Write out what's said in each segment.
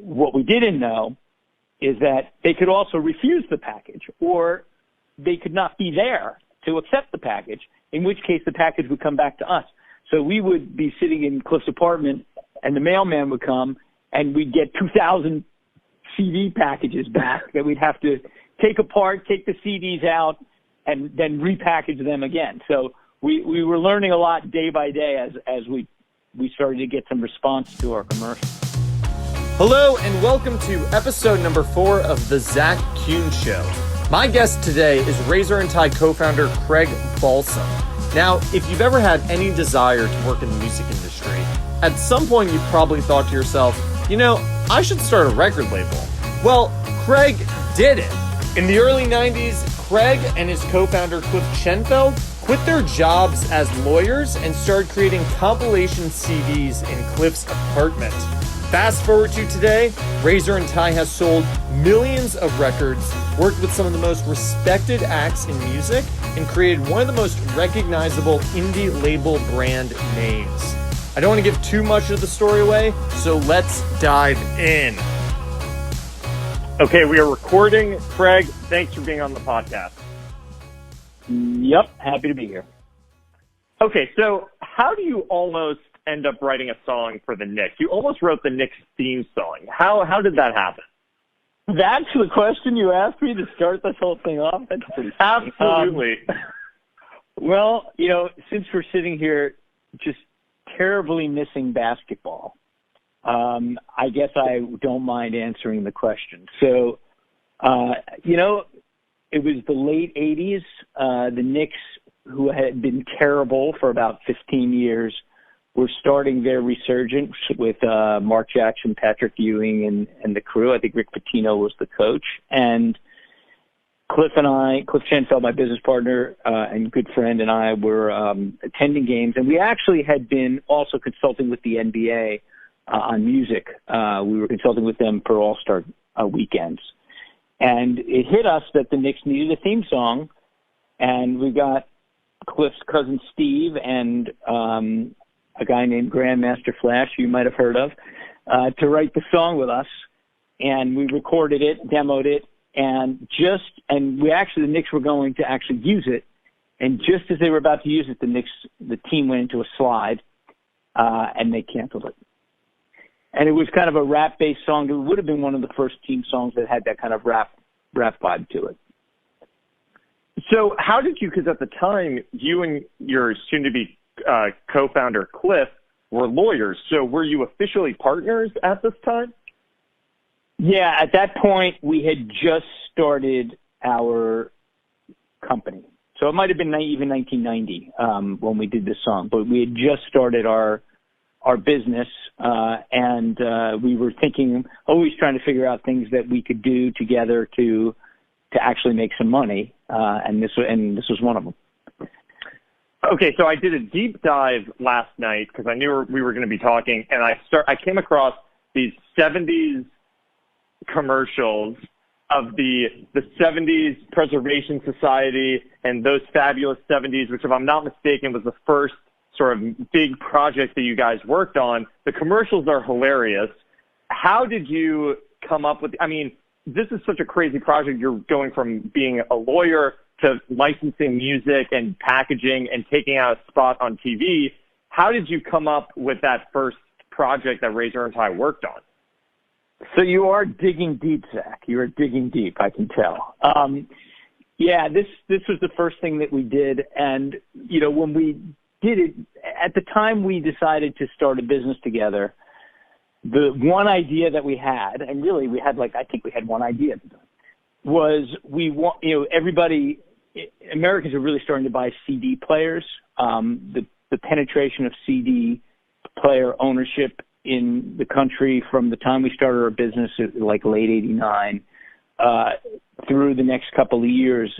what we didn't know is that they could also refuse the package, or they could not be there to accept the package, in which case the package would come back to us. So we would be sitting in Cliff's apartment, and the mailman would come, and we'd get 2,000 CD packages back that we'd have to take apart, take the CDs out, and then repackage them again. So we were learning a lot day by day as we started to get some response to our commercials. Hello and welcome to episode number 4 of the Zak Kuhn Show. My guest today is Razor and Tie co-founder Craig Balsam. Now, if you've ever had any desire to work in the music industry, at some point you've probably thought to yourself, I should start a record label. Well, Craig did it. In the early 90s, Craig and his co-founder Cliff Schenfeld quit their jobs as lawyers and started creating compilation CDs in Cliff's apartment. Fast forward to today, Razor and Tie has sold millions of records, worked with some of the most respected acts in music, and created one of the most recognizable indie label brand names. I don't want to give too much of the story away, so let's dive in. Okay, we are recording. Craig, thanks for being on the podcast. Yep, happy to be here. Okay, so how do you almost end up writing a song for the Knicks? You almost wrote the Knicks theme song. How did that happen? That's the question you asked me to start this whole thing off? That's pretty funny. Absolutely. Well, since we're sitting here just terribly missing basketball, I guess I don't mind answering the question. So, it was the late 80s. The Knicks, who had been terrible for about 15 years, were starting their resurgence with Mark Jackson, Patrick Ewing, and the crew. I think Rick Pitino was the coach. And Cliff Schenfeld, my business partner and good friend, and I were attending games. And we actually had been also consulting with the NBA on music. We were consulting with them for All-Star weekends. And it hit us that the Knicks needed a theme song. And we got Cliff's cousin Steve and a guy named Grandmaster Flash, you might have heard of, to write the song with us. And we recorded it, demoed it, and the Knicks were going to actually use it. And just as they were about to use it, the team went into a slide, and they canceled it. And it was kind of a rap-based song. It would have been one of the first team songs that had that kind of rap vibe to it. So how did you, because at the time, you and your soon-to-be co-founder Cliff were lawyers, so were you officially partners at this time? Yeah, at that point, we had just started our company. So it might have been even 1990 when we did this song, but we had just started our business, and we were always trying to figure out things that we could do together to actually make some money, and this was one of them. Okay, so I did a deep dive last night because I knew we were going to be talking, and I came across these 70s commercials of the 70s Preservation Society and those fabulous 70s, which, if I'm not mistaken, was the first sort of big project that you guys worked on. The commercials are hilarious. How did you come up with, this is such a crazy project. You're going from being a lawyer to licensing music and packaging and taking out a spot on TV. How did you come up with that first project that Razor and Tie worked on? So you are digging deep, Zach. You are digging deep, I can tell. This was the first thing that we did. And, when we did it, at the time we decided to start a business together, the one idea that we had, and really we had I think we had one idea at the time, was everybody, Americans are really starting to buy CD players. The penetration of CD player ownership in the country from the time we started our business, late '89, through the next couple of years,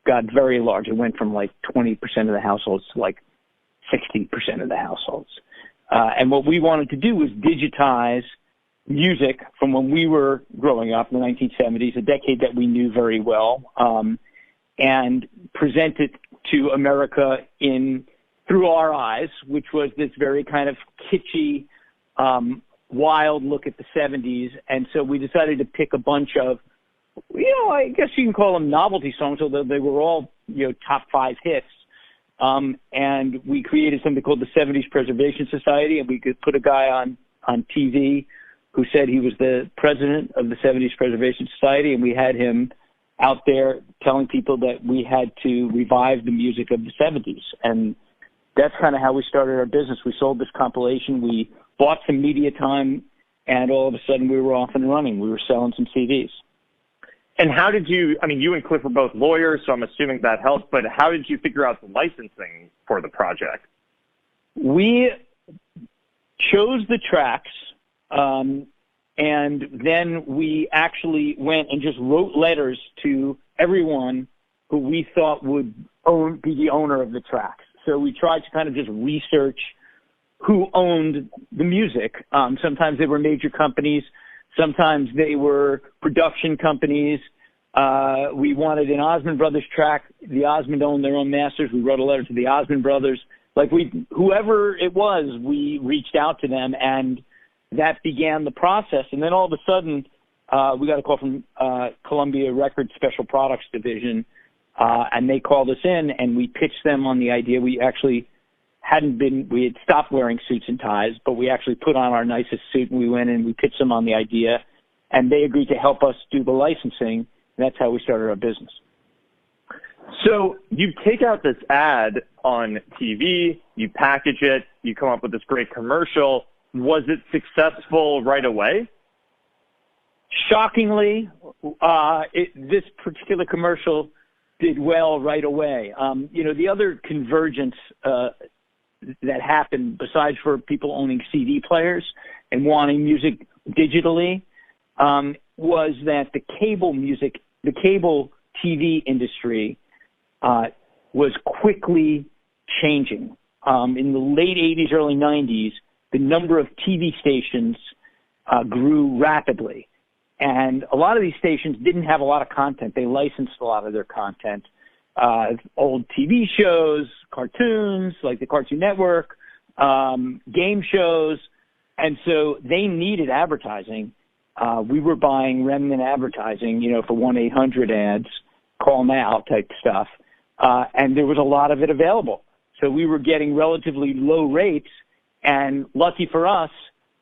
got very large. It went from 20% of the households to 60% of the households. And what we wanted to do was digitize music from when we were growing up in the 1970s, a decade that we knew very well, and present it to America through our eyes, which was this very kind of kitschy, wild look at the 70s. And so we decided to pick a bunch of, I guess you can call them novelty songs, although they were all, top 5 hits. And we created something called the 70s Preservation Society, and we could put a guy on TV who said he was the president of the 70s Preservation Society, and we had him out there telling people that we had to revive the music of the 70s. And that's kind of how we started our business. We sold this compilation. We bought some media time, and all of a sudden we were off and running. We were selling some CDs. And how did you and Cliff were both lawyers, so I'm assuming that helped, but how did you figure out the licensing for the project? We chose the tracks, and then we actually went and just wrote letters to everyone who we thought would be the owner of the tracks. So we tried to kind of just research who owned the music. Sometimes they were major companies. Sometimes they were production companies. We wanted an Osmond Brothers track. The Osmond owned their own masters. We wrote a letter to the Osmond Brothers. Whoever it was, we reached out to them, and that began the process. And then all of a sudden, we got a call from Columbia Records Special Products Division, and they called us in, and we pitched them on the idea. We actually we had stopped wearing suits and ties, but we actually put on our nicest suit, and we went in and we pitched them on the idea, and they agreed to help us do the licensing. And that's how we started our business. So you take out this ad on TV, you package it, you come up with this great commercial. Was it successful right away? Shockingly, this particular commercial did well right away. The other convergence that happened, besides for people owning CD players and wanting music digitally, was that the cable TV industry was quickly changing. In the late 80s, early 90s, the number of TV stations grew rapidly. And a lot of these stations didn't have a lot of content. They licensed a lot of their content. Old TV shows, cartoons, like the Cartoon Network, game shows. And so they needed advertising. We were buying remnant advertising, for 1-800 ads, call now type stuff. And there was a lot of it available. So we were getting relatively low rates. And lucky for us,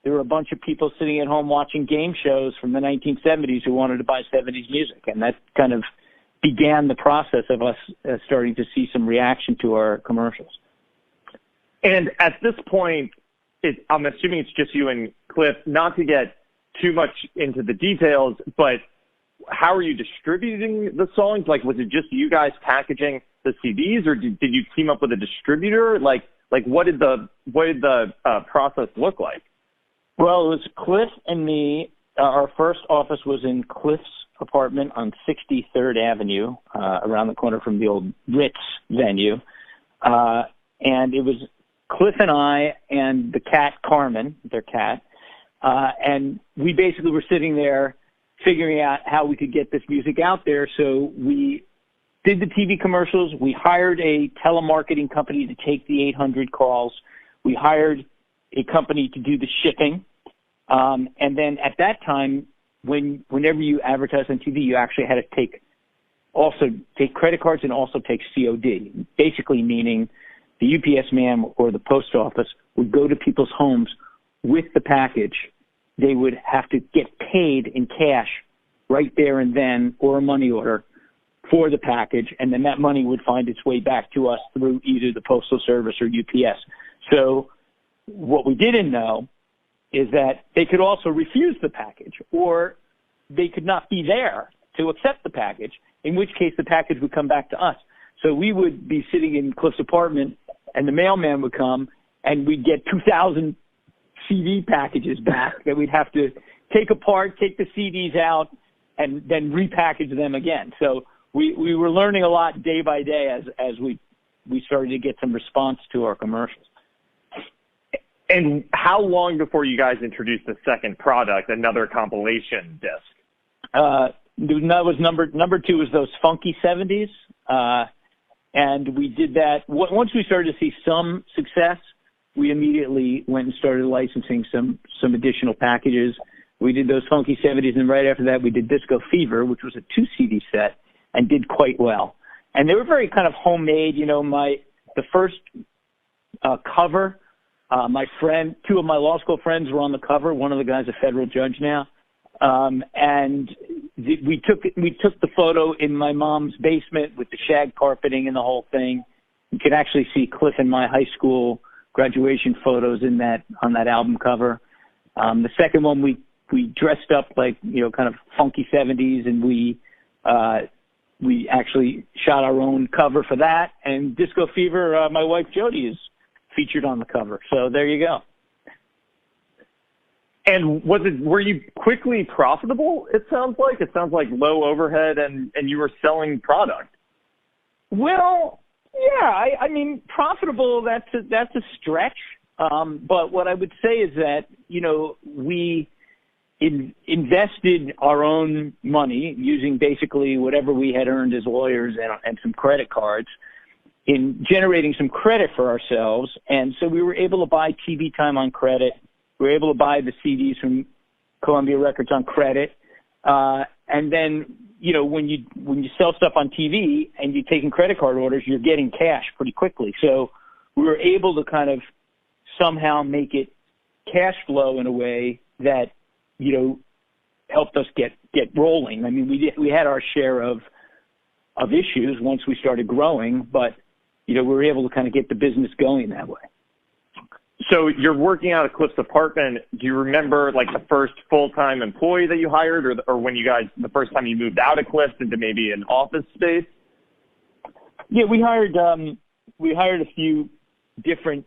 there were a bunch of people sitting at home watching game shows from the 1970s who wanted to buy 70s music. And that kind of began the process of us starting to see some reaction to our commercials. And at this point, I'm assuming it's just you and Cliff, not to get too much into the details, but how are you distributing the songs? Like, was it just you guys packaging the CDs, or did you team up with a distributor? Like what did the process look like? Well, it was Cliff and me. Our first office was in Cliff's apartment on 63rd Avenue, around the corner from the old Ritz venue. And it was Cliff and I and the cat, Carmen, their cat. And we basically were sitting there figuring out how we could get this music out there. So we did the TV commercials. We hired a telemarketing company to take the 800 calls. We hired a company to do the shipping. And then at that time, whenever you advertise on TV, you actually had to take credit cards and also take COD, basically meaning the UPS man or the post office would go to people's homes with the package. They would have to get paid in cash right there and then, or a money order for the package, and then that money would find its way back to us through either the Postal Service or UPS. So what we didn't know is that they could also refuse the package, or they could not be there to accept the package, in which case the package would come back to us. So we would be sitting in Cliff's apartment, and the mailman would come, and we'd get 2,000 CD packages back that we'd have to take apart, take the CDs out, and then repackage them again. So we were learning a lot day by day as we started to get some response to our commercials. And how long before you guys introduced the second product, another compilation disc? That was number 2 was those funky 70s. And we did that. Once we started to see some success, we immediately went and started licensing some additional packages. We did those Funky 70s, and right after that, we did Disco Fever, which was a 2 CD set, and did quite well. And they were very kind of homemade. You know, the first cover, two of my law school friends were on the cover. One of the guys a federal judge now. And we took the photo in my mom's basement with the shag carpeting and the whole thing. You could actually see Cliff and my high school graduation photos on that album cover. The second one, we dressed up like, you know, kind of funky 70s, and we actually shot our own cover for that. And Disco Fever, my wife Jody is featured on the cover. So there you go. And were you quickly profitable? It sounds like low overhead and you were selling product. Well, yeah, I mean, profitable, that's a stretch. But what I would say is that, you know, we invested our own money using basically whatever we had earned as lawyers and some credit cards in generating some credit for ourselves. And so we were able to buy TV time on credit. We were able to buy the CDs from Columbia Records on credit. And then, you know, when you sell stuff on TV and you're taking credit card orders, you're getting cash pretty quickly. So we were able to kind of somehow make it cash flow in a way that, you know, helped us get rolling. I mean, we had our share of issues once we started growing, but, you know, we were able to kind of get the business going that way. So you're working out of Cliff's apartment. Do you remember like the first full-time employee that you hired, or when you guys, the first time you moved out of Cliff's into maybe an office space? Yeah, we hired a few different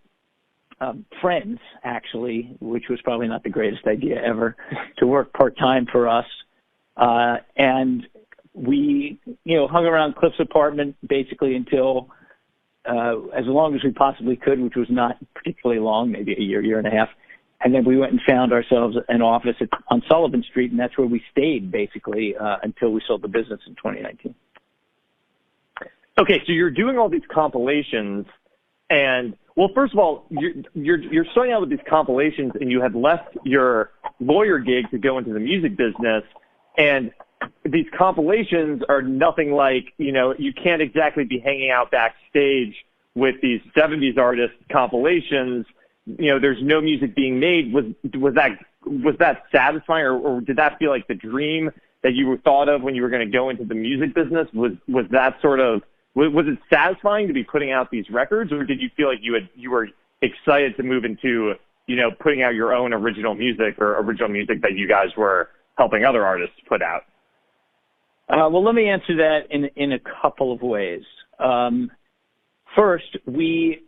friends, actually, which was probably not the greatest idea ever, to work part-time for us. And we, you know, hung around Cliff's apartment basically until as long as we possibly could, which was not particularly long, maybe a year and a half. And then we went and found ourselves an office on Sullivan Street, and that's where we stayed basically until we sold the business in 2019. Okay, so you're doing all these compilations, and well, first of all, you're starting out with these compilations, and you had left your lawyer gig to go into the music business, and these compilations are nothing like, you know, you can't exactly be hanging out backstage with these 70s artists compilations. You know, there's no music being made. Was that satisfying, or did that feel like the dream that you thought of when you were going to go into the music business? Was that sort of, was it satisfying to be putting out these records, or did you feel like you were excited to move into, you know, putting out your own original music, or original music that you guys were helping other artists put out? Well, let me answer that in a couple of ways. First, we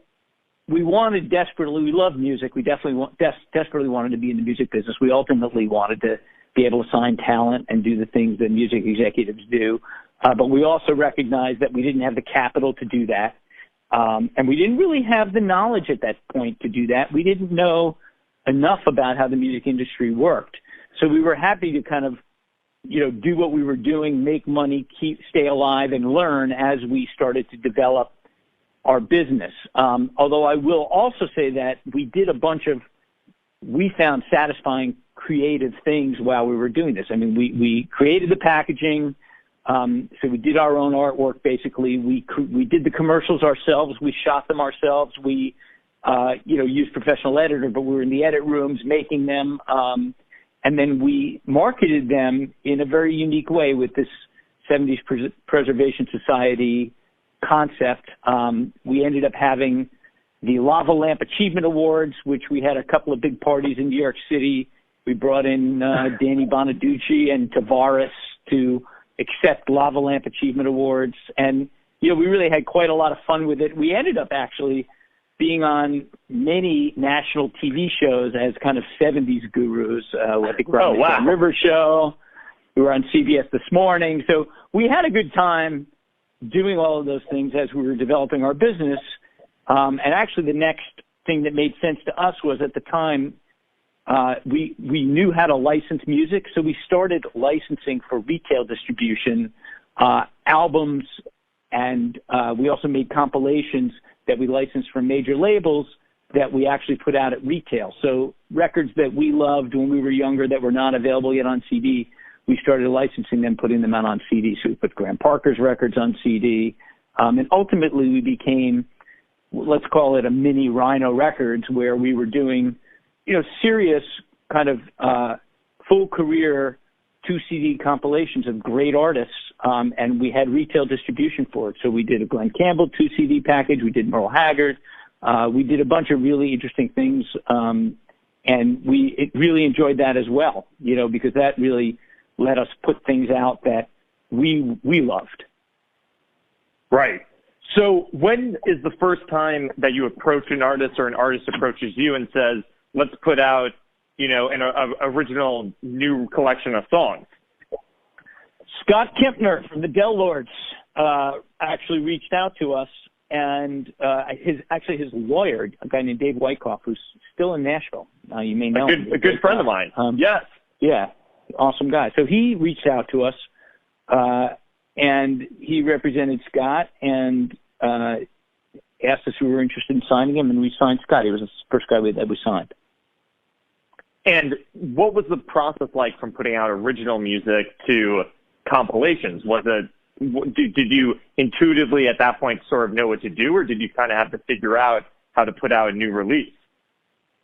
wanted desperately, we love music. We definitely desperately wanted to be in the music business. We ultimately wanted to be able to sign talent and do the things that music executives do. But we also recognized that we didn't have the capital to do that. And we didn't really have the knowledge at that point to do that. We didn't know enough about how the music industry worked. So we were happy to kind of, you know, do what we were doing, make money, stay alive, and learn as we started to develop our business. Although I will also say that we found satisfying creative things while we were doing this. I mean, we created the packaging, so we did our own artwork, basically. We did the commercials ourselves. We shot them ourselves. We, you know, used professional editor, but we were in the edit rooms making them. And then we marketed them in a very unique way with this 70s Preservation Society concept. We ended up having the Lava Lamp Achievement Awards, which we had a couple of big parties in New York City. We brought in Danny Bonaducci and Tavares to accept Lava Lamp Achievement Awards. And, you know, we really had quite a lot of fun with it. We ended up actually being on many national TV shows as kind of 70s gurus. I think we were on the John Rivers Show. We were on CBS This Morning. So we had a good time doing all of those things as we were developing our business. And actually the next thing that made sense to us was, at the time, we knew how to license music. So we started licensing for retail distribution, albums, and we also made compilations that we licensed from major labels that we actually put out at retail. So records that we loved when we were younger that were not available yet on CD, we started licensing them, putting them out on CD. So we put Graham Parker's records on CD. And ultimately we became, let's call it a mini Rhino Records, where we were doing, serious kind of full career 2 CD compilations of great artists. And we had retail distribution for it. So we did a Glenn Campbell 2 CD package. We did Merle Haggard. We did a bunch of really interesting things. And we really enjoyed that as well, because that really let us put things out that we loved. Right. So when is the first time that you approach an artist or an artist approaches you and says, let's put out, an original new collection of songs? Scott Kempner from the Del Lords actually reached out to us, and his lawyer, a guy named Dave Wyckoff, who's still in Nashville. You may know him. A good friend of mine. Yes. Yeah, awesome guy. So he reached out to us, and he represented Scott and asked us if we were interested in signing him, and we signed Scott. He was the first guy that we signed. And what was the process like from putting out original music to compilations? Did you intuitively at that point sort of know what to do, or did you kind of have to figure out how to put out a new release?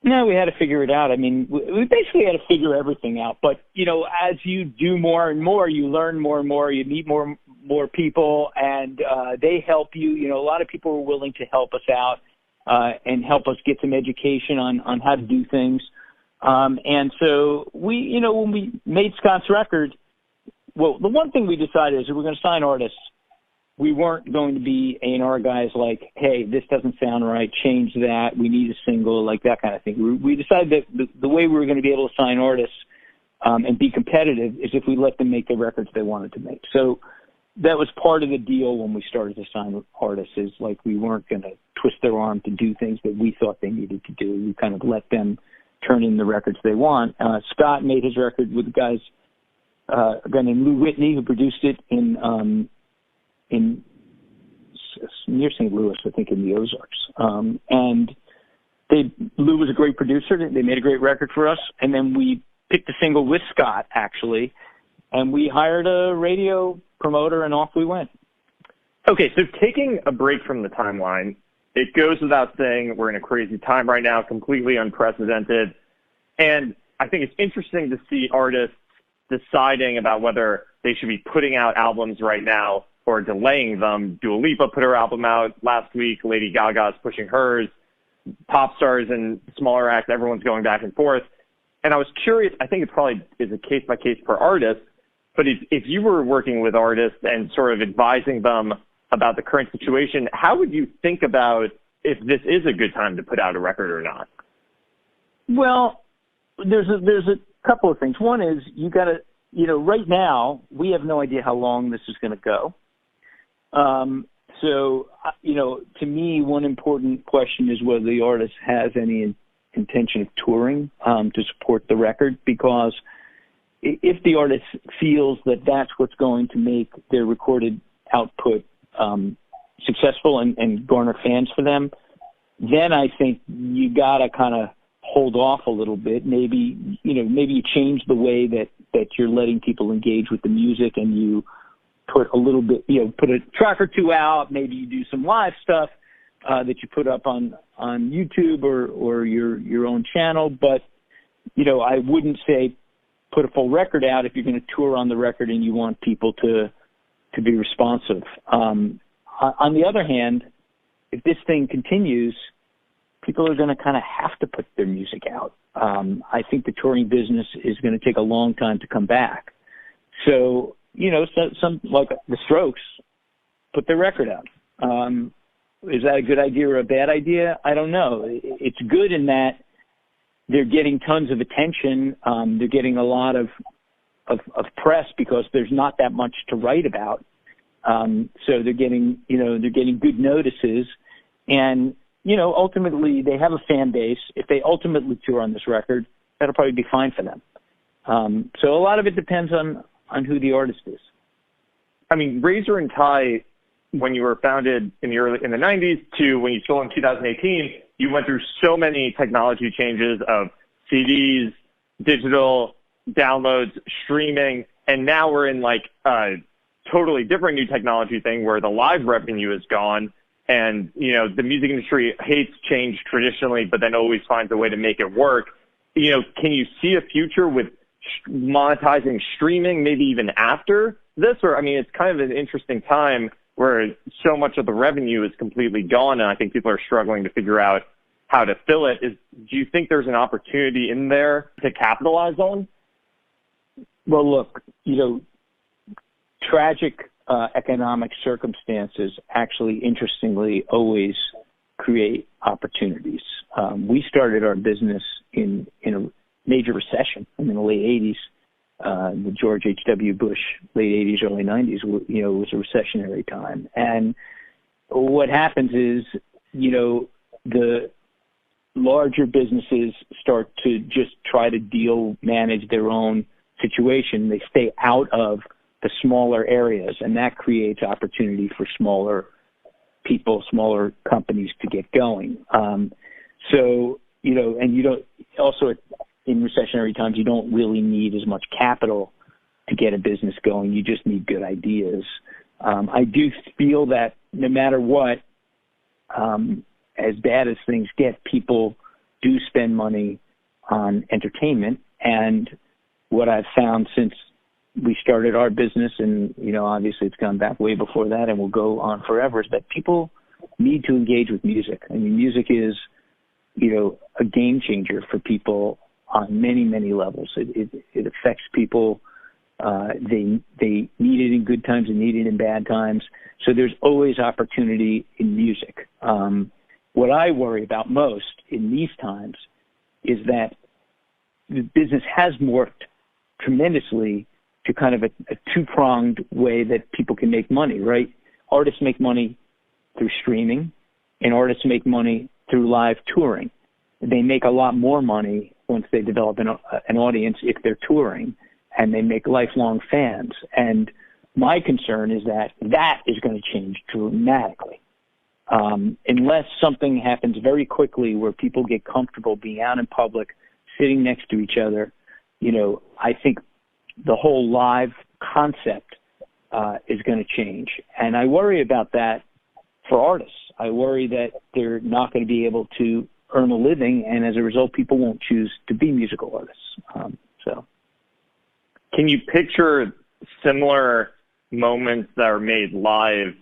No, we had to figure it out. I mean, we basically had to figure everything out. But, as you do more and more, you learn more and more, you meet more people, and they help you. A lot of people were willing to help us out and help us get some education on how to do things. And so we, when we made Scott's record, well, the one thing we decided is if we're going to sign artists, we weren't going to be A&R guys like, hey, this doesn't sound right, change that, we need a single, like that kind of thing. We decided that the way we were going to be able to sign artists and be competitive is if we let them make the records they wanted to make. So that was part of the deal when we started to sign artists, is like we weren't going to twist their arm to do things that we thought they needed to do. We kind of let them turn in the records they want. Scott made his record with the guys, a guy named Lou Whitney, who produced it in near St. Louis, I think, in the Ozarks. And Lou was a great producer. They made a great record for us. And then we picked a single with Scott, actually, and we hired a radio promoter, and off we went. Okay, so taking a break from the timeline, it goes without saying we're in a crazy time right now, completely unprecedented. And I think it's interesting to see artists deciding about whether they should be putting out albums right now or delaying them. Dua Lipa put her album out last week. Lady Gaga's pushing hers. Pop stars and smaller acts, everyone's going back and forth. And I was curious, I think it probably is a case-by-case per artist, but if you were working with artists and sort of advising them about the current situation, how would you think about if this is a good time to put out a record or not? Well, there's a couple of things. One is you got to, right now we have no idea how long this is going to go. So, to me, one important question is whether the artist has any intention of touring to support the record, because if the artist feels that that's what's going to make their recorded output successful and garner fans for them, then I think you got to kind of hold off a little bit. Maybe you change the way that you're letting people engage with the music, and you put a little bit, put a track or two out. Maybe you do some live stuff that you put up on YouTube or your own channel. But, I wouldn't say put a full record out if you're going to tour on the record and you want people to be responsive. On the other hand, if this thing continues, people are going to kind of have to put their music out. I think the touring business is going to take a long time to come back. So, some like the Strokes put their record out. Is that a good idea or a bad idea? I don't know. It's good in that they're getting tons of attention. They're getting a lot of press because there's not that much to write about. So they're getting good notices, and, ultimately they have a fan base. If they ultimately tour on this record, that'll probably be fine for them. So a lot of it depends on who the artist is. I mean, Razor and Tie when you were founded in the 90s to when you sold in 2018, you went through so many technology changes of CDs, digital downloads, streaming, and now we're in like a totally different new technology thing where the live revenue is gone. And, the music industry hates change traditionally, but then always finds a way to make it work. Can you see a future with monetizing streaming, maybe even after this? Or, it's kind of an interesting time where so much of the revenue is completely gone, and I think people are struggling to figure out how to fill it. Do you think there's an opportunity in there to capitalize on? Well, look, tragic economic circumstances actually, interestingly, always create opportunities. We started our business in a major recession in the late 80s. The George H.W. Bush late 80s, early 90s, was a recessionary time. And what happens is, the larger businesses start to just try to manage their own situation. They stay out of the smaller areas, and that creates opportunity for smaller people, smaller companies to get going. And you don't also in recessionary times, you don't really need as much capital to get a business going. You just need good ideas. I do feel that no matter what, as bad as things get, people do spend money on entertainment. And what I've found since we started our business, and, obviously it's gone back way before that and will go on forever, is that people need to engage with music. Music is, a game changer for people on many, many levels. It affects people. They need it in good times and need it in bad times. So there's always opportunity in music. What I worry about most in these times is that the business has morphed tremendously to kind of a two-pronged way that people can make money, right? Artists make money through streaming, and artists make money through live touring. They make a lot more money once they develop an audience if they're touring, and they make lifelong fans. And my concern is that is going to change dramatically. Unless something happens very quickly where people get comfortable being out in public, sitting next to each other, I think the whole live concept is going to change. And I worry about that for artists. I worry that they're not going to be able to earn a living, and as a result, people won't choose to be musical artists. Can you picture similar moments that are made live,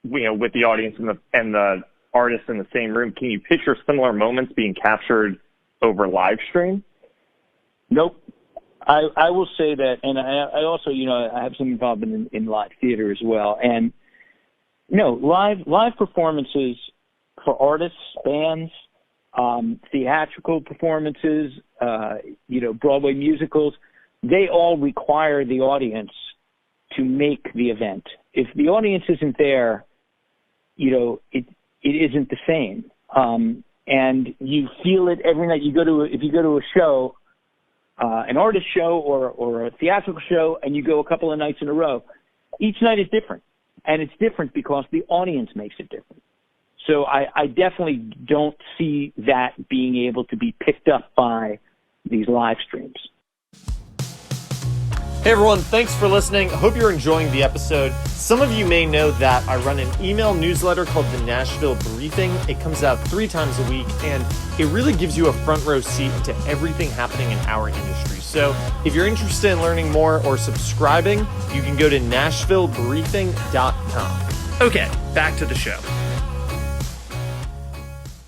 with the audience and the artists in the same room? Can you picture similar moments being captured over live stream? Nope. I will say that, and I also, I have some involvement in live theater as well. And, live performances for artists, bands, theatrical performances, Broadway musicals, they all require the audience to make the event. If the audience isn't there, it isn't the same. And you feel it every night. If you go to a show, an artist show or a theatrical show, and you go a couple of nights in a row, each night is different. And it's different because the audience makes it different. So I definitely don't see that being able to be picked up by these live streams. Hey everyone, thanks for listening. Hope you're enjoying the episode. Some of you may know that I run an email newsletter called the Nashville Briefing. It comes out 3 times a week, and it really gives you a front row seat to everything happening in our industry. So if you're interested in learning more or subscribing, you can go to nashvillebriefing.com. Okay, back to the show.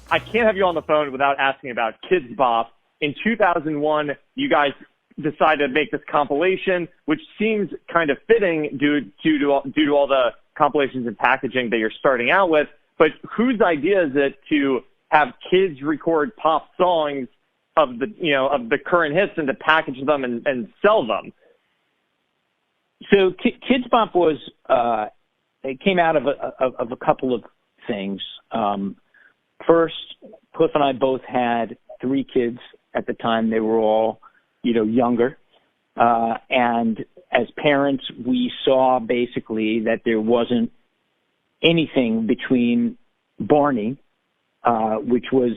I can't have you on the phone without asking about Kidz Bop. In 2001, you guys decided to make this compilation, which seems kind of fitting due to all the compilations and packaging that you're starting out with. But whose idea is it to have kids record pop songs of the current hits and to package them and sell them? So Kidz Bop was it came out of a couple of things. First, Cliff and I both had 3 kids at the time. They were all younger. And as parents, we saw basically that there wasn't anything between Barney, which was,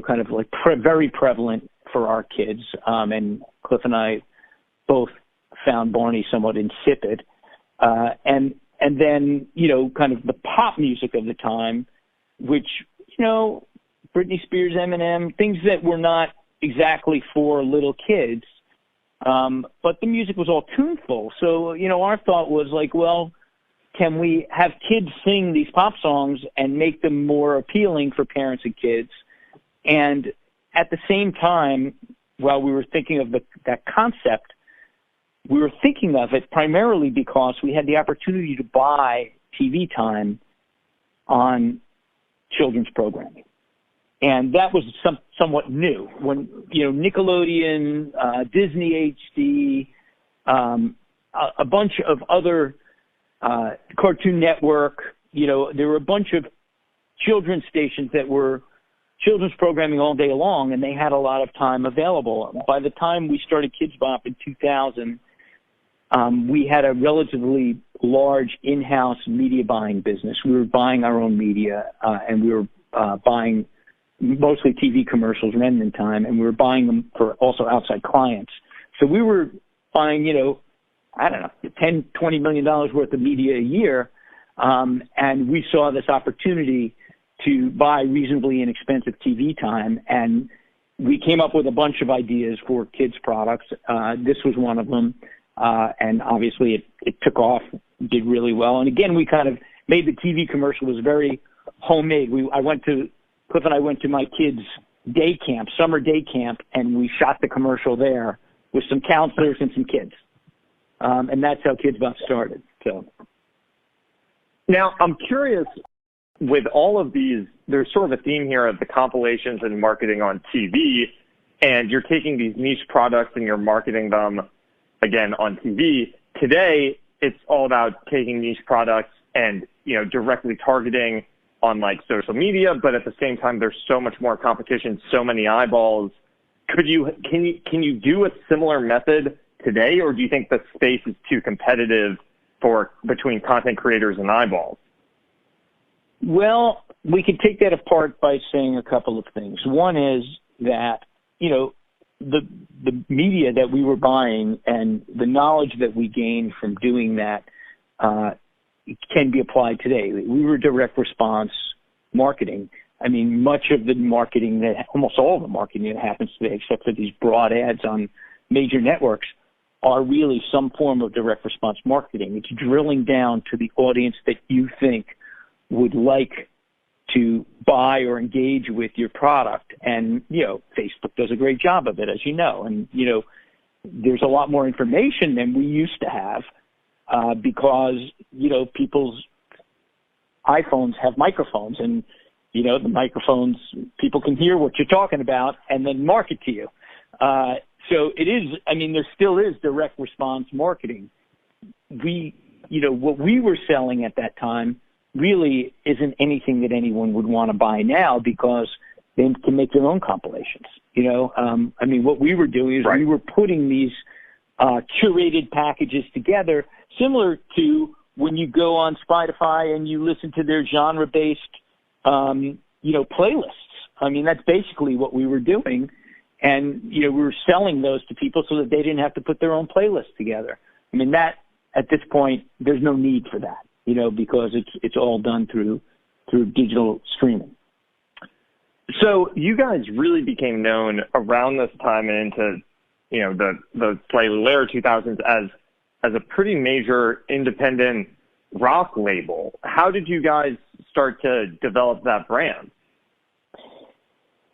kind of like very prevalent for our kids. And Cliff and I both found Barney somewhat insipid. And then, kind of the pop music of the time, which, Britney Spears, Eminem, things that were not exactly for little kids. But the music was all tuneful. So, our thought was like, well, can we have kids sing these pop songs and make them more appealing for parents and kids? And at the same time, while we were thinking of that concept, we were thinking of it primarily because we had the opportunity to buy TV time on children's programming. And that was somewhat new. When, Nickelodeon, Disney HD, a bunch of other Cartoon Network, there were a bunch of children's stations that were children's programming all day long, and they had a lot of time available. By the time we started Kidz Bop in 2000, we had a relatively large in-house media buying business. We were buying our own media, and we were buying mostly TV commercials, remnant time, and we were buying them for also outside clients. So we were buying, $10, $20 million worth of media a year, and we saw this opportunity to buy reasonably inexpensive TV time, and we came up with a bunch of ideas for kids' products. This was one of them, and obviously it took off, did really well. And again, we kind of made the TV commercial was very homemade. Cliff and I went to my kids' day camp, summer day camp, and we shot the commercial there with some counselors and some kids. And that's how Kidz Bop started. So, now I'm curious, with all of these, there's sort of a theme here of the compilations and marketing on TV, and you're taking these niche products and you're marketing them, again, on TV. Today, it's all about taking niche products and, directly targeting on, like, social media, but at the same time, there's so much more competition, so many eyeballs. Can you do a similar method today, or do you think the space is too competitive between content creators and eyeballs? Well, we could take that apart by saying a couple of things. One is that, the media that we were buying and the knowledge that we gained from doing that can be applied today. We were direct response marketing. I mean, much of the marketing almost all of the marketing that happens today, except for these broad ads on major networks, are really some form of direct response marketing. It's drilling down to the audience that you think would like to buy or engage with your product. And, Facebook does a great job of it, as you know. And, there's a lot more information than we used to have because, people's iPhones have microphones. And, the microphones, people can hear what you're talking about and then market to you. So it is, there still is direct response marketing. What we were selling at that time really isn't anything that anyone would want to buy now because they can make their own compilations. What we were doing is right. We were putting these curated packages together, similar to when you go on Spotify and you listen to their genre-based, playlists. That's basically what we were doing. And, we were selling those to people so that they didn't have to put their own playlists together. That, at this point, there's no need for that, because it's all done through digital streaming. So you guys really became known around this time and into, the slightly later 2000s as a pretty major independent rock label. How did you guys start to develop that brand?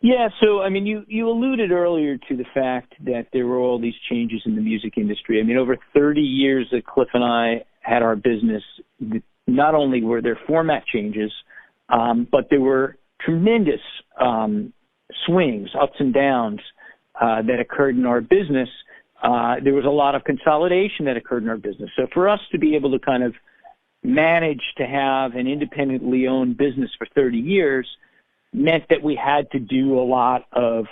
Yeah, so, you alluded earlier to the fact that there were all these changes in the music industry. Over 30 years that Cliff and I had our business, not only were there format changes, but there were tremendous swings, ups and downs that occurred in our business. There was a lot of consolidation that occurred in our business. So for us to be able to kind of manage to have an independently owned business for 30 years meant that we had to do a lot of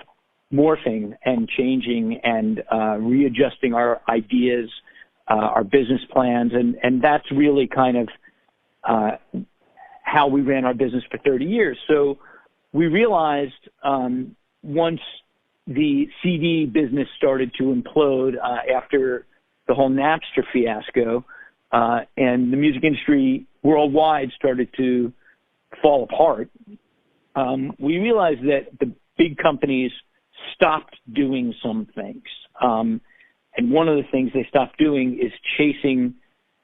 morphing and changing and readjusting our ideas, our business plans, and that's really kind of how we ran our business for 30 years. So we realized once the CD business started to implode after the whole Napster fiasco, and the music industry worldwide started to fall apart, we realized that the big companies stopped doing some things. And one of the things they stopped doing is chasing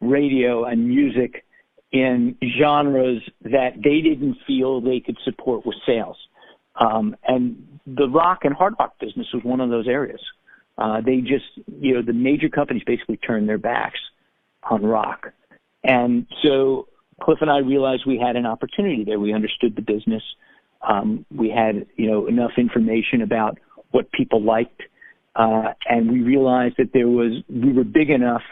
radio and music in genres that they didn't feel they could support with sales. And the rock and hard rock business was one of those areas. They just, the major companies basically turned their backs on rock. And so Cliff and I realized we had an opportunity there. We understood the business. We had, enough information about what people liked. And we realized that we were big enough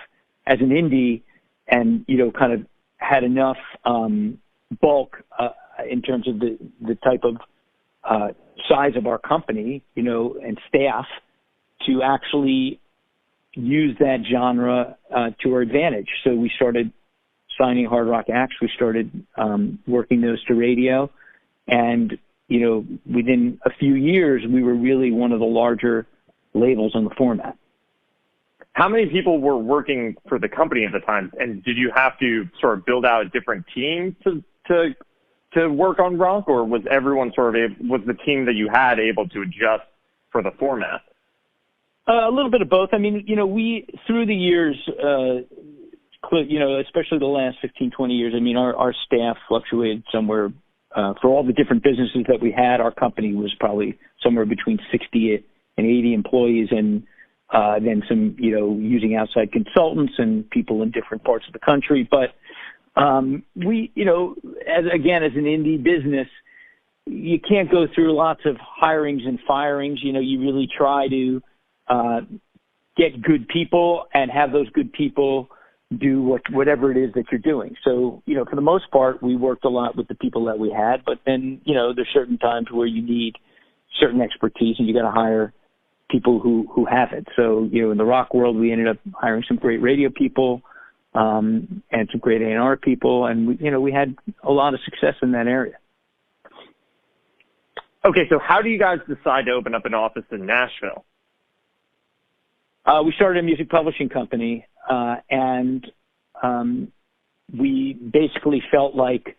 as an indie and, kind of had enough bulk in terms of the type of size of our company, and staff to actually use that genre to our advantage. So we started signing hard rock acts. We started working those to radio. And, within a few years, we were really one of the larger labels on the format. How many people were working for the company at the time? And did you have to sort of build out a different team to work on rock, or was everyone was the team that you had able to adjust for the format? A little bit of both. I mean, we, through the years, especially the last 15, 20 years, I mean, our staff fluctuated somewhere, for all the different businesses that we had, our company was probably somewhere between 60 and 80 employees, and then some, using outside consultants and people in different parts of the country. But we, as an indie business, you can't go through lots of hirings and firings. You really try to get good people and have those good people do whatever it is that you're doing. So, for the most part, we worked a lot with the people that we had, but then, there's certain times where you need certain expertise and you got to hire people who have it. So, in the rock world, we ended up hiring some great radio people, and some great A&R people. And we had a lot of success in that area. Okay. So how do you guys decide to open up an office in Nashville? We started a music publishing company, and we basically felt like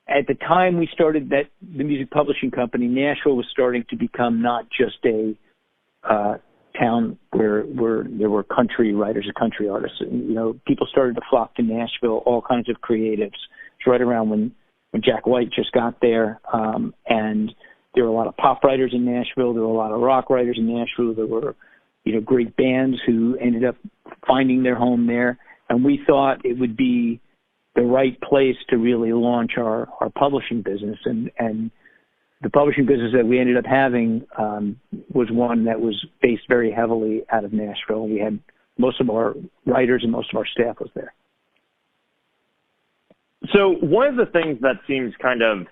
at the time we started the music publishing company, Nashville was starting to become not just a town where there were country writers and country artists. And, people started to flock to Nashville, all kinds of creatives. It's right around when Jack White just got there, and there were a lot of pop writers in Nashville. There were a lot of rock writers in Nashville. There were great bands who ended up finding their home there. And we thought it would be the right place to really launch our publishing business. And the publishing business that we ended up having was one that was based very heavily out of Nashville. We had most of our writers and most of our staff was there. So one of the things that seems kind of,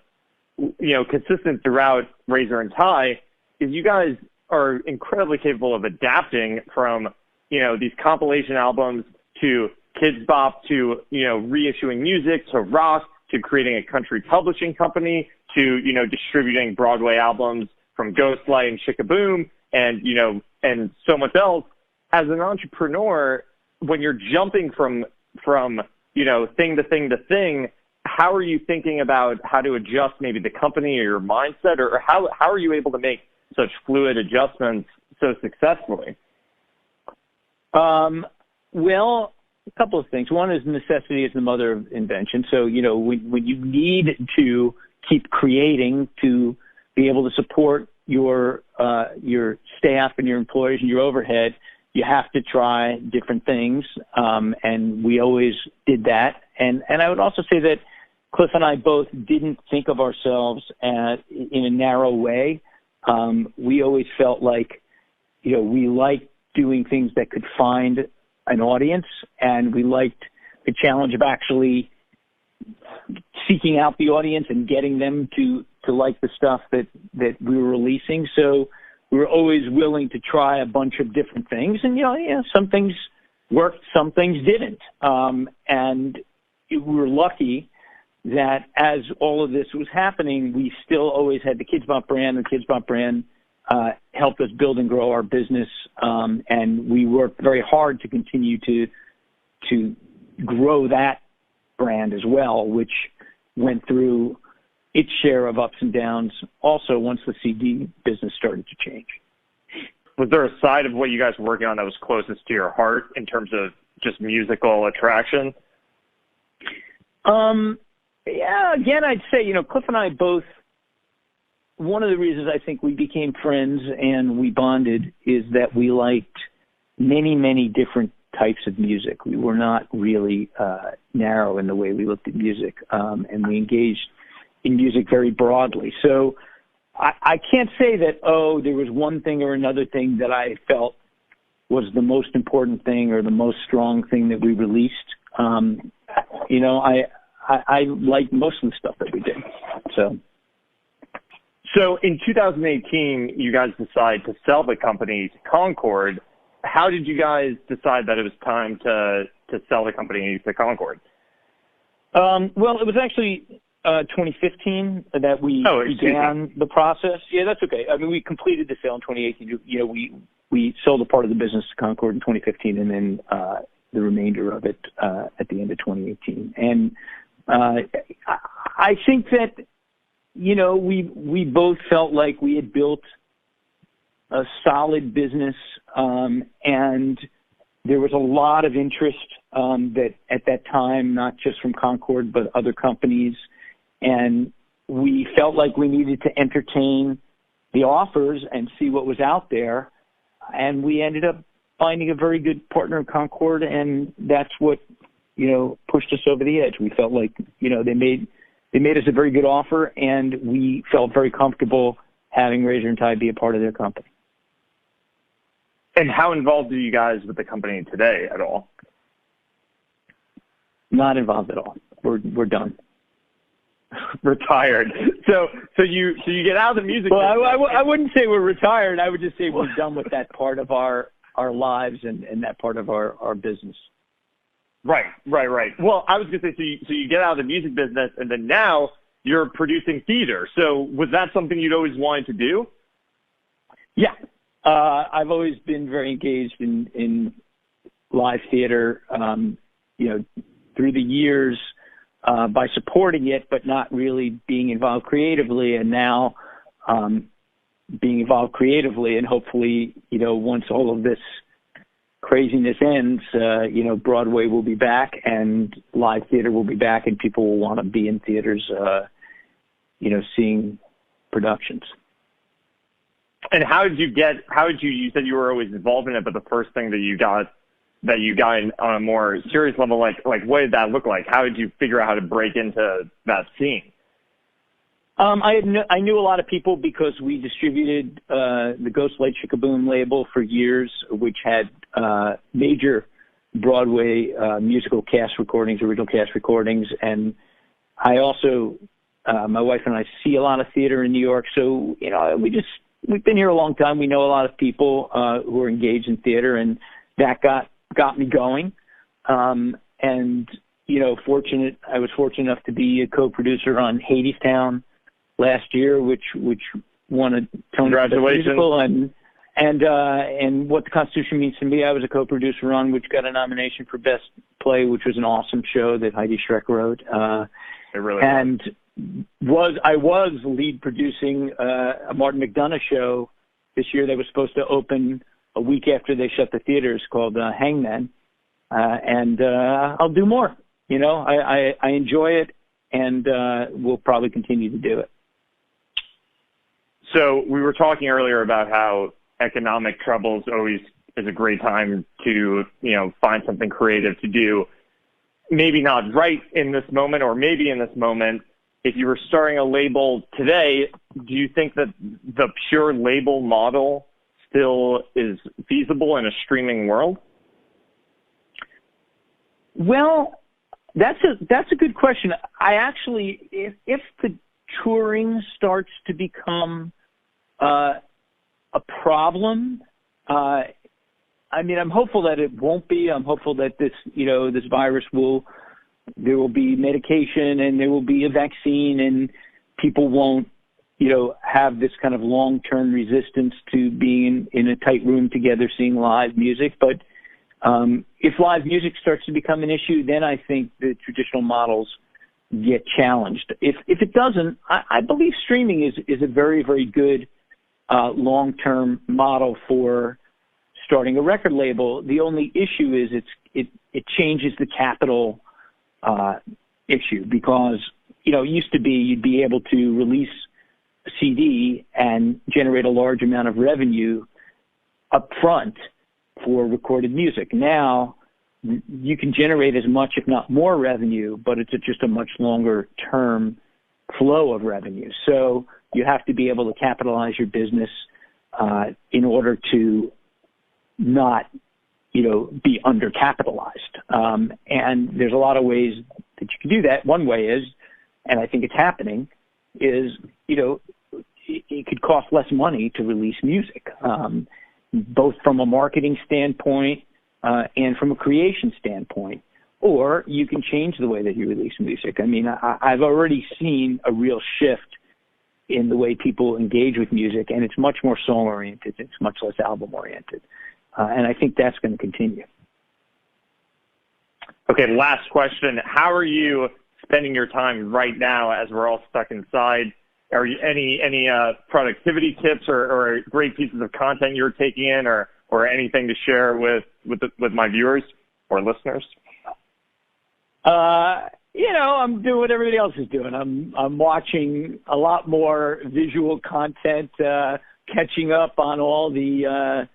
consistent throughout Razor and Tie is you guys are incredibly capable of adapting from, these compilation albums to Kidz Bop to, reissuing music to rock to creating a country publishing company to, distributing Broadway albums from Ghostlight and Chick-a-Boom and, and so much else. As an entrepreneur, when you're jumping from thing to thing to thing, how are you thinking about how to adjust maybe the company or your mindset, or how are you able to make such fluid adjustments so successfully? Well, a couple of things. One is necessity is the mother of invention. So, when you need to keep creating to be able to support your staff and your employees and your overhead, you have to try different things. And we always did that. And I would also say that Cliff and I both didn't think of ourselves in a narrow way. We always felt like, we liked doing things that could find an audience, and we liked the challenge of actually seeking out the audience and getting them to like the stuff that we were releasing. So we were always willing to try a bunch of different things, and some things worked, some things didn't. And we were lucky that as all of this was happening, we still always had the Kidz Bop brand. The Kidz Bop brand helped us build and grow our business, and we worked very hard to continue to grow that brand as well, which went through its share of ups and downs also once the CD business started to change. Was there a side of what you guys were working on that was closest to your heart in terms of just musical attraction? Yeah, again, I'd say, Cliff and I both, one of the reasons I think we became friends and we bonded is that we liked many, many different types of music. We were not really narrow in the way we looked at music, and we engaged in music very broadly. So I can't say that, there was one thing or another thing that I felt was the most important thing or the most strong thing that we released. I like most of the stuff that we did. So in 2018, you guys decided to sell the company to Concord. How did you guys decide that it was time to sell the company to Concord? Well, it was actually 2015 that we began the process. Yeah, that's okay. I mean, we completed the sale in 2018. We sold a part of the business to Concord in 2015, and then the remainder of it at the end of 2018. And I think that we both felt like we had built a solid business, and there was a lot of interest that at that time, not just from Concord, but other companies. And we felt like we needed to entertain the offers and see what was out there. And we ended up finding a very good partner in Concord, and that's what, pushed us over the edge. We felt like, they made us a very good offer, and we felt very comfortable having Razor and Tie be a part of their company. And how involved are you guys with the company today at all? Not involved at all. We're done. Retired. So you get out of the music. Well, I wouldn't say we're retired. I would just say we're done with that part of our lives and that part of our business. Right. Well, I was going to say, so you get out of the music business, and then now you're producing theater. So was that something you'd always wanted to do? Yeah. I've always been very engaged in live theater, through the years, by supporting it, but not really being involved creatively. And now, being involved creatively, and hopefully, once all of this craziness ends, Broadway will be back and live theater will be back, and people will want to be in theaters, seeing productions. And you said you were always involved in it, but the first thing that you got in on a more serious level, like what did that look like? How did you figure out how to break into that scene? I knew a lot of people because we distributed the Ghost Light Chickaboom label for years, which had major Broadway musical cast recordings, original cast recordings, and I also, my wife and I see a lot of theater in New York, so we've been here a long time. We know a lot of people who are engaged in theater, and that got me going. And I was fortunate enough to be a co-producer on Hadestown last year, which won a Tony musical, and What the Constitution Means to Me, I was a co-producer on, which got a nomination for Best Play, which was an awesome show that Heidi Schreck wrote. It really I was lead producing a Martin McDonough show this year that was supposed to open a week after they shut the theaters, called Hangman. And I'll do more. I enjoy it, and we'll probably continue to do it. So we were talking earlier about how economic troubles always is a great time to, find something creative to do. Maybe not right in this moment, or maybe in this moment. If you were starting a label today, do you think that the pure label model still is feasible in a streaming world? Well, that's a good question. I actually, if the touring starts to become a problem, I'm hopeful that it won't be. I'm hopeful that this virus will There will be medication and there will be a vaccine, and people won't, have this kind of long-term resistance to being in a tight room together seeing live music. But if live music starts to become an issue, then I think the traditional models get challenged. If it doesn't, I believe streaming is a very, very good long-term model for starting a record label. The only issue is it changes the capital issue, because it used to be you'd be able to release a CD and generate a large amount of revenue up front for recorded music. Now you can generate as much, if not more, revenue, but it's just a much longer term flow of revenue. So you have to be able to capitalize your business in order to not, be undercapitalized. And there's a lot of ways that you can do that. One way is, and I think it's happening, is, it could cost less money to release music, both from a marketing standpoint and from a creation standpoint. Or you can change the way that you release music. I mean, I've already seen a real shift in the way people engage with music, and it's much more song-oriented. It's much less album-oriented. And I think that's going to continue. Okay, last question. How are you spending your time right now as we're all stuck inside? Are you any productivity tips or great pieces of content you're taking in, or anything to share with my viewers or listeners? I'm doing what everybody else is doing. I'm watching a lot more visual content, catching up on all the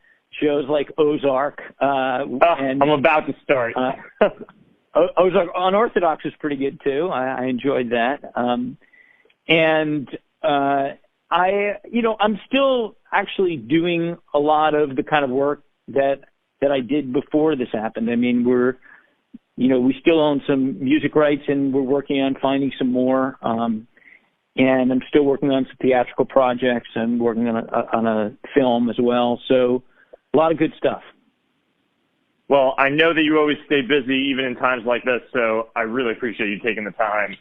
shows like Ozark. I'm about to start. Ozark Unorthodox is pretty good too. I enjoyed that. I'm still actually doing a lot of the kind of work that I did before this happened. I mean, we still own some music rights, and we're working on finding some more. And I'm still working on some theatrical projects and working on a film as well. So a lot of good stuff. Well, I know that you always stay busy even in times like this, so I really appreciate you taking the time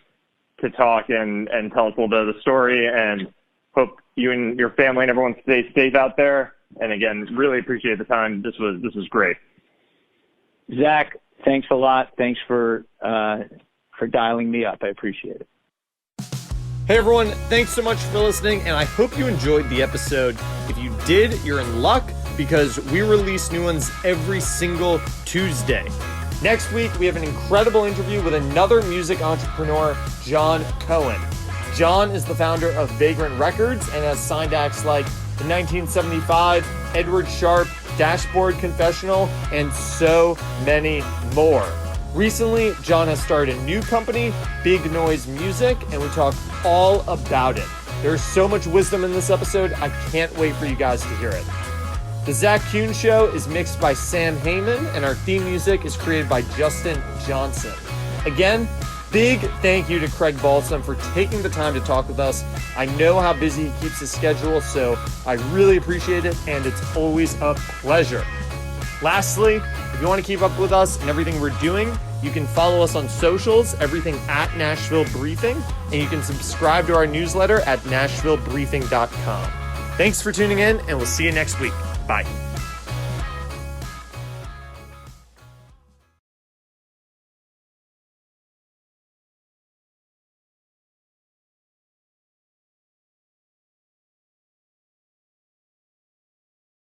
to talk and tell us a little bit of the story, and hope you and your family and everyone stay safe out there. And again, really appreciate the time. This was great. Zach, thanks a lot. Thanks for dialing me up. I appreciate it. Hey everyone, thanks so much for listening, and I hope you enjoyed the episode. If you did, you're in luck, because we release new ones every single Tuesday. Next week, we have an incredible interview with another music entrepreneur, Zak Kuhn. John is the founder of Vagrant Records and has signed acts like the 1975, Edward Sharpe, Dashboard Confessional, and so many more. Recently, John has started a new company, Big Noise Music, and we talk all about it. There's so much wisdom in this episode, I can't wait for you guys to hear it. The Zak Kuhn Show is mixed by Sam Heyman, and our theme music is created by Justin Johnson. Again, big thank you to Craig Balsam for taking the time to talk with us. I know how busy he keeps his schedule, so I really appreciate it, and it's always a pleasure. Lastly, if you want to keep up with us and everything we're doing, you can follow us on socials, everything at Nashville Briefing, and you can subscribe to our newsletter at nashvillebriefing.com. Thanks for tuning in, and we'll see you next week. Bye.